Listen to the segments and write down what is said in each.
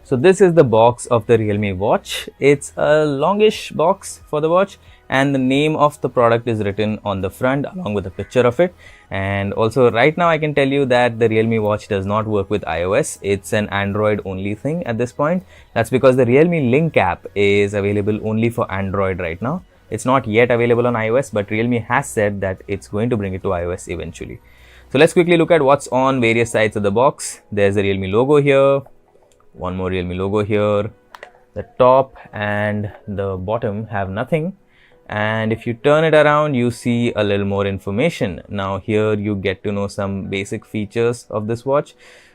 So this is the box of the Realme watch. It's a longish box for the watch, and the name of the product is written on the front along with a picture of it. And also right now I can tell you that the Realme watch does not work with iOS. It's an Android only thing at this point. That's because the Realme Link app is available only for Android right now. It's not yet available on iOS, but Realme has said that it's going to bring it to iOS eventually. So let's quickly look at what's on various sides of the box. There's a Realme logo here, one more Realme logo here. The top and the bottom have nothing, and if you turn it around you see a little more information. Now here you get to know some basic features of this watch.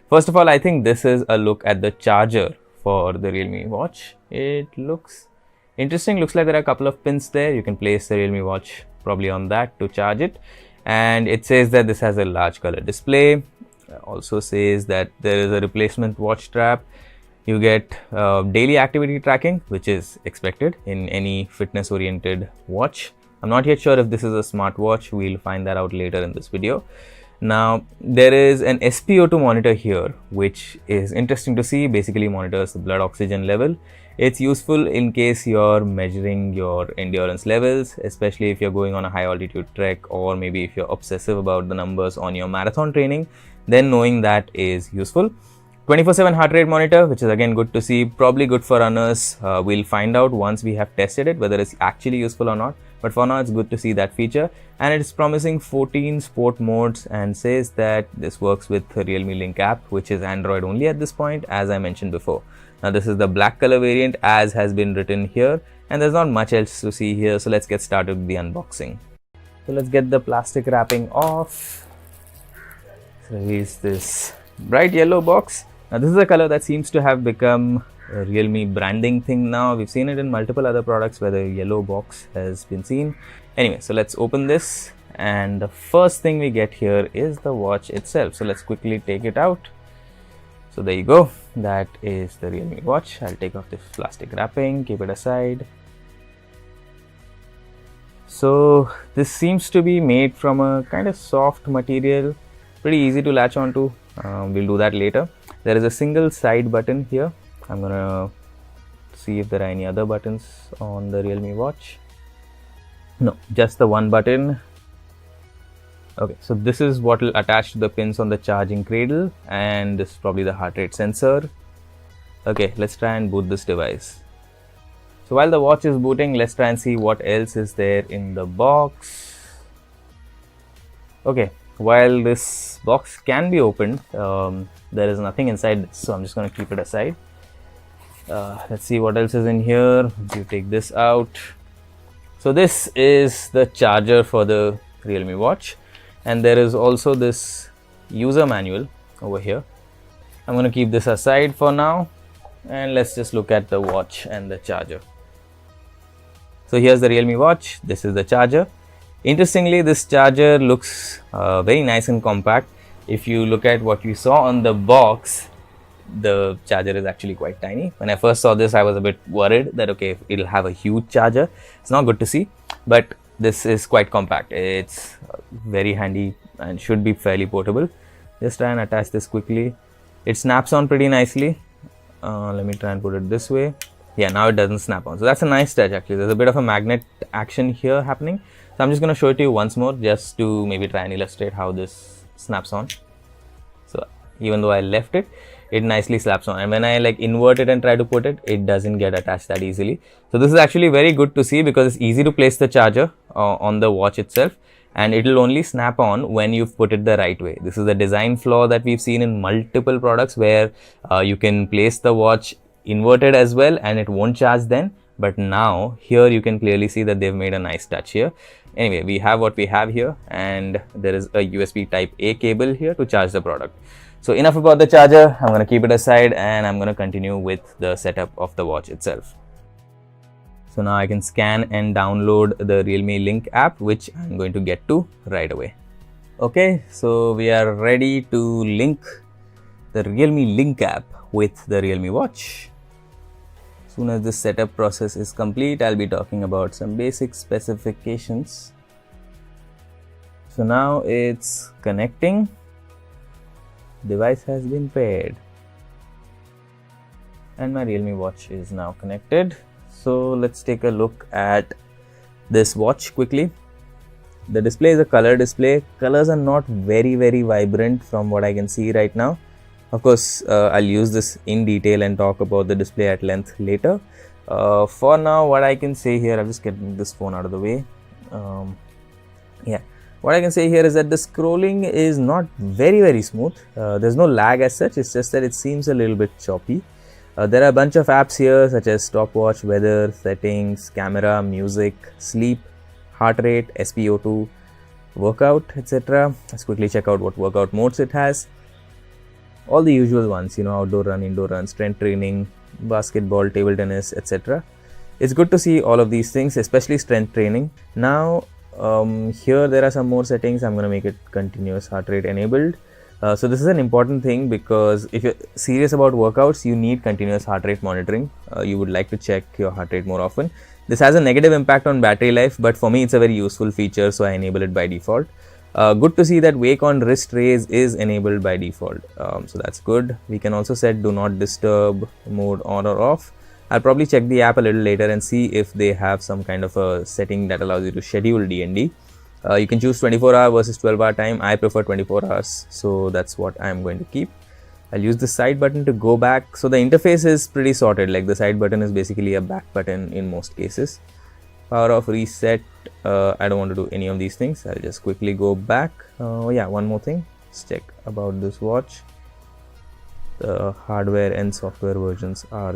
First of all, I think this is a look at the charger for the Realme watch. It looks interesting. Looks like there are a couple of pins there. You can place the Realme watch probably on that to charge it, and it says that this has a large color display. Also says that there is a replacement watch strap. You get daily activity tracking, which is expected in any fitness oriented watch. I'm not yet sure if this is a smartwatch. We'll find that out later in this video. Now there is an SpO2 monitor here, which is interesting to see. Basically monitors the blood oxygen level. It's useful in case you're measuring your endurance levels, especially if you're going on a high altitude trek, or maybe if you're obsessive about the numbers on your marathon training, then knowing that is useful. 24/7 heart rate monitor, which is again good to see, probably good for runners. We'll find out once we have tested it whether it's actually useful or not, but for now it's good to see that feature. And it's promising 14 sport modes, and says that this works with the Realme Link app, which is Android only at this point, as I mentioned before. Now this is the black color variant as has been written here, and there's not much else to see here, so let's get started with the unboxing. So let's get the plastic wrapping off. So here's this bright yellow box. Now this is a color that seems to have become a Realme branding thing now. We've seen it in multiple other products where the yellow box has been seen. Anyway, so let's open this, and the first thing we get here is the watch itself. So let's quickly take it out. So there you go, that is the Realme watch. I'll take off this plastic wrapping, keep it aside. So this seems to be made from a kind of soft material, pretty easy to latch onto. We'll do that later. There is a single side button here. I'm gonna see if there are any other buttons on the Realme watch. No, just the one button. Okay, so this is what will attach to the pins on the charging cradle, and this is probably the heart rate sensor. Okay, let's try and boot this device. So while the watch is booting, let's try and see what else is there in the box. Okay, while this box can be opened, there is nothing inside this, so I'm just going to keep it aside. Let's see what else is in here. You take this out. So this is the charger for the Realme watch, and there is also this user manual over here. I'm going to keep this aside for now, and let's just look at the watch and the charger. So here's the Realme watch. This is the charger. Interestingly, this charger looks very nice and compact. If you look at what you saw on the box, the charger is actually quite tiny. When I first saw this, I was a bit worried that okay, it'll have a huge charger. It's not good to see, but this is quite compact. It's very handy and should be fairly portable. Just try and attach this quickly. It snaps on pretty nicely. Let me try and put it this way. Yeah, now it doesn't snap on. So that's a nice touch actually. There's a bit of a magnet action here happening. So I'm just going to show it to you once more just to maybe try and illustrate how this snaps on. So even though I left it, it nicely slaps on, and when I like invert it and try to put it, it doesn't get attached that easily. So this is actually very good to see because it's easy to place the charger on the watch itself, and it will only snap on when you've put it the right way. This is a design flaw that we've seen in multiple products where you can place the watch inverted as well and it won't charge then, but now here you can clearly see that they've made a nice touch here. Anyway, we have what we have here, and there is a USB type A cable here to charge the product. So enough about the charger. I'm going to keep it aside and I'm going to continue with the setup of the watch itself. So now I can scan and download the Realme Link app, which I'm going to get to right away. Okay, so we are ready to link the Realme Link app with the Realme watch. As soon as this setup process is complete, I'll be talking about some basic specifications. So now it's connecting. Device has been paired. and my Realme watch is now connected. So let's take a look at this watch quickly. The display is a color display. Colors are not very vibrant from what I can see right now. Of course, I'll use this in detail and talk about the display at length later. For now, what I can say here, I'll just get this phone out of the way. Yeah, what I can say here is that the scrolling is not very smooth. There's no lag as such. It's just that it seems a little bit choppy. There are a bunch of apps here such as stopwatch, weather, settings, camera, music, sleep, heart rate, SpO2, workout, etc. Let's quickly check out what workout modes it has. All the usual ones, outdoor run, indoor run, strength training, basketball, table tennis, etc. It's good to see all of these things, especially strength training. Now, here there are some more settings. I'm going to make it continuous heart rate enabled. So this is an important thing because if you're serious about workouts, you need continuous heart rate monitoring. You would like to check your heart rate more often. This has a negative impact on battery life, but for me it's a very useful feature, so I enable it by default. Good to see that wake on wrist raise is enabled by default, so that's good. We can also set do not disturb mode on or off. I'll probably check the app a little later and see if they have some kind of a setting that allows you to schedule DND. You can choose 24-hour versus 12-hour time. I prefer 24 hours, so that's what I'm going to keep. I'll use the side button to go back. So the interface is pretty sorted, like the side button is basically a back button in most cases. Power off, reset, I don't want to do any of these things. I'll just quickly go back. Yeah, one more thing, let's check about this watch. The hardware and software versions are